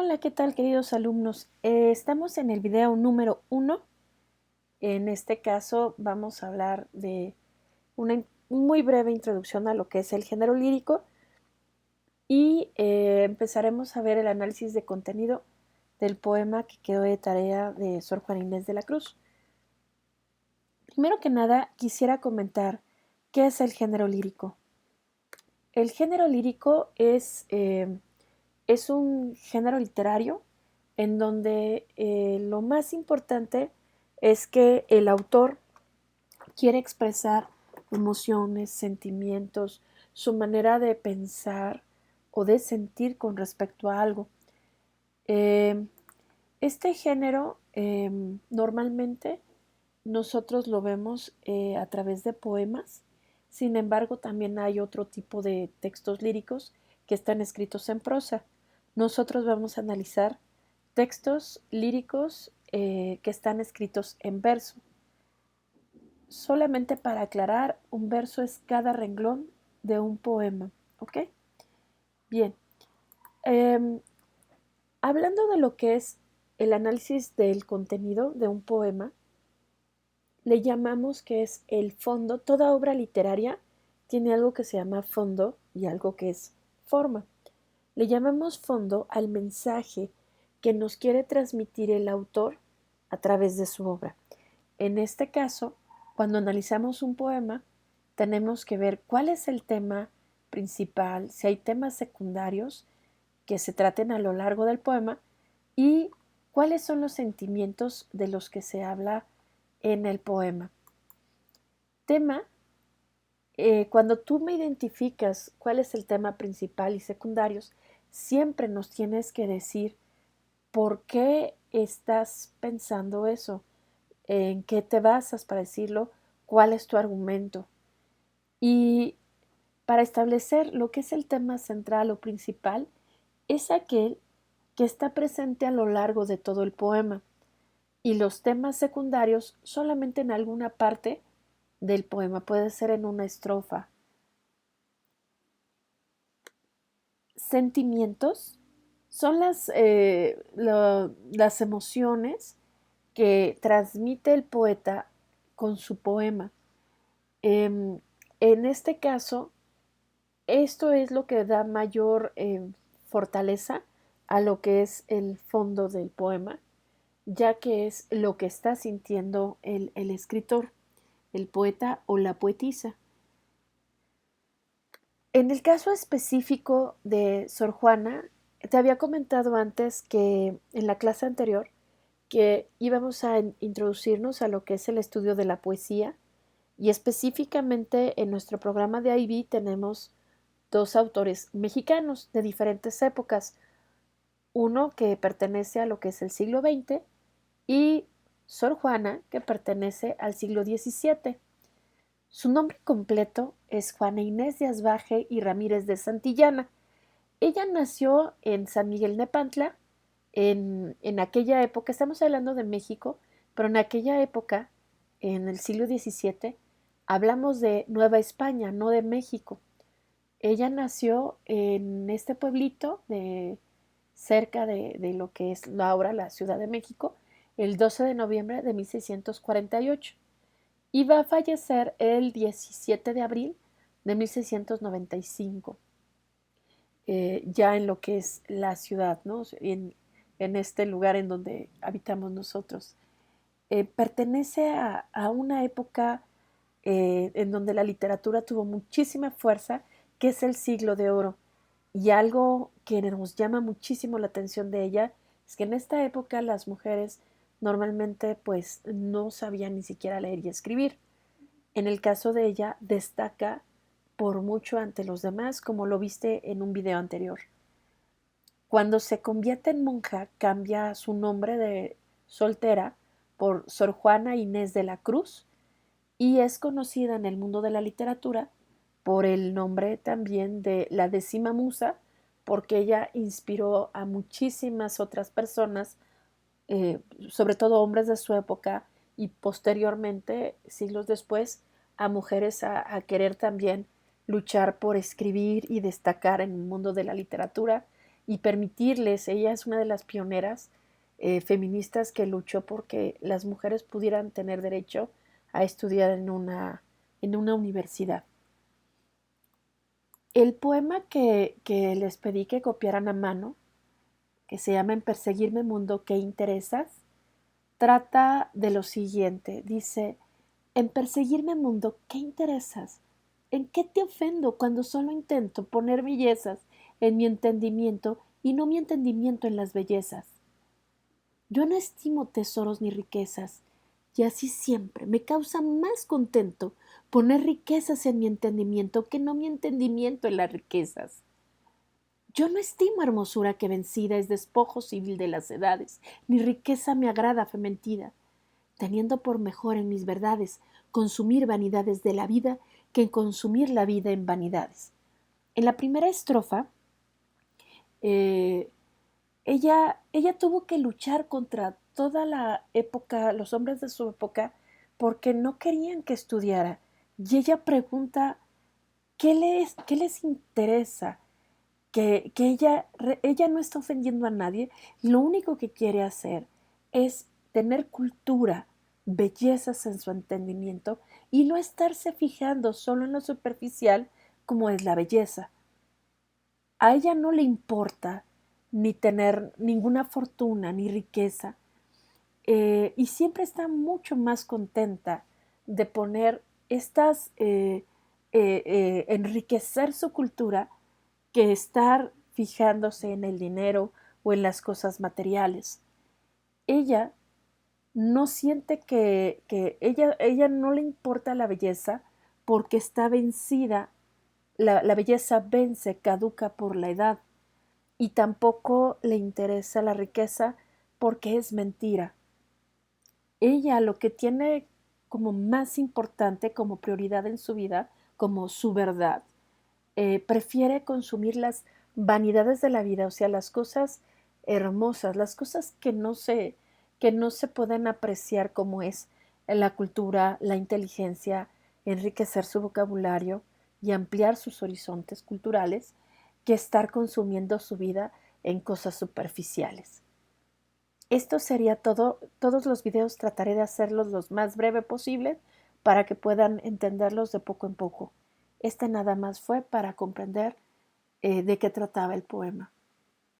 Hola, ¿qué tal, queridos alumnos? Estamos en el video número 1. En este caso vamos a hablar de una muy breve introducción a lo que es el género lírico y empezaremos a ver el análisis de contenido del poema que quedó de tarea de Sor Juana Inés de la Cruz. Primero que nada, quisiera comentar qué es el género lírico. El género lírico es un género literario en donde lo más importante es que el autor quiere expresar emociones, sentimientos, su manera de pensar o de sentir con respecto a algo. Eh, este género normalmente nosotros lo vemos a través de poemas. Sin embargo, también hay otro tipo de textos líricos que están escritos en prosa. Nosotros vamos a analizar textos líricos que están escritos en verso. Solamente para aclarar, un verso es cada renglón de un poema. ¿Ok? Bien. Hablando de lo que es el análisis del contenido de un poema, le llamamos que es el fondo. Toda obra literaria tiene algo que se llama fondo y algo que es forma. Le llamamos fondo al mensaje que nos quiere transmitir el autor a través de su obra. En este caso, cuando analizamos un poema, tenemos que ver cuál es el tema principal, si hay temas secundarios que se traten a lo largo del poema y cuáles son los sentimientos de los que se habla en el poema. Tema, cuando tú me identificas cuál es el tema principal y secundarios, siempre nos tienes que decir por qué estás pensando eso, en qué te basas para decirlo, cuál es tu argumento. Y para establecer lo que es el tema central o principal, es aquel que está presente a lo largo de todo el poema. Y los temas secundarios solamente en alguna parte del poema, puede ser en una estrofa. Sentimientos son las emociones que transmite el poeta con su poema. En este caso, esto es lo que da mayor fortaleza a lo que es el fondo del poema, ya que es lo que está sintiendo el escritor, el poeta o la poetisa. En el caso específico de Sor Juana, te había comentado antes que en la clase anterior que íbamos a introducirnos a lo que es el estudio de la poesía y específicamente en nuestro programa de IB tenemos dos autores mexicanos de diferentes épocas, uno que pertenece a lo que es el siglo XX y Sor Juana que pertenece al siglo XVII. Su nombre completo es Juana Inés de Asbaje y Ramírez de Santillana. Ella nació en San Miguel Nepantla en aquella época, estamos hablando de México, pero en aquella época, en el siglo XVII, hablamos de Nueva España, no de México. Ella nació en este pueblito cerca de lo que es ahora la Ciudad de México, el 12 de noviembre de 1648 y va a fallecer el 17 de abril de 1695, ya en lo que es la ciudad, ¿no? En este lugar en donde habitamos nosotros. Pertenece a una época en donde la literatura tuvo muchísima fuerza, que es el siglo de oro. Y algo que nos llama muchísimo la atención de ella es que en esta época las mujeres normalmente pues no sabían ni siquiera leer y escribir. En el caso de ella destaca por mucho ante los demás, como lo viste en un video anterior. Cuando se convierte en monja, cambia su nombre de soltera por Sor Juana Inés de la Cruz y es conocida en el mundo de la literatura por el nombre también de la décima musa, porque ella inspiró a muchísimas otras personas, sobre todo hombres de su época y posteriormente, siglos después, a mujeres a querer también luchar por escribir y destacar en el mundo de la literatura y permitirles, ella es una de las pioneras feministas que luchó porque las mujeres pudieran tener derecho a estudiar en una universidad. El poema que les pedí que copiaran a mano, que se llama En perseguirme mundo, ¿qué interesas?, trata de lo siguiente. Dice: en perseguirme mundo, ¿qué interesas? ¿En qué te ofendo cuando solo intento poner bellezas en mi entendimiento y no mi entendimiento en las bellezas? Yo no estimo tesoros ni riquezas, y así siempre me causa más contento poner riquezas en mi entendimiento que no mi entendimiento en las riquezas. Yo no estimo hermosura que vencida es despojo civil de las edades, ni riqueza me agrada fementida, teniendo por mejor en mis verdades consumir vanidades de la vida que en consumir la vida en vanidades. En la primera estrofa, eh, ella tuvo que luchar contra toda la época, los hombres de su época, porque no querían que estudiara. Y ella pregunta, qué les interesa? Que ella no está ofendiendo a nadie, lo único que quiere hacer es tener cultura, bellezas en su entendimiento y no estarse fijando solo en lo superficial como es la belleza. A ella no le importa ni tener ninguna fortuna ni riqueza, y siempre está mucho más contenta de poner enriquecer su cultura que estar fijándose en el dinero o en las cosas materiales. Ella no siente que ella no le importa la belleza porque está vencida, la belleza vence, caduca por la edad, y tampoco le interesa la riqueza porque es mentira. Ella lo que tiene como más importante, como prioridad en su vida, como su verdad, prefiere consumir las vanidades de la vida, o sea, las cosas hermosas, las cosas que no se pueden apreciar, como es la cultura, la inteligencia, enriquecer su vocabulario y ampliar sus horizontes culturales, que estar consumiendo su vida en cosas superficiales. Esto sería todo. Todos los videos trataré de hacerlos lo más breve posible para que puedan entenderlos de poco en poco. Este nada más fue para comprender de qué trataba el poema.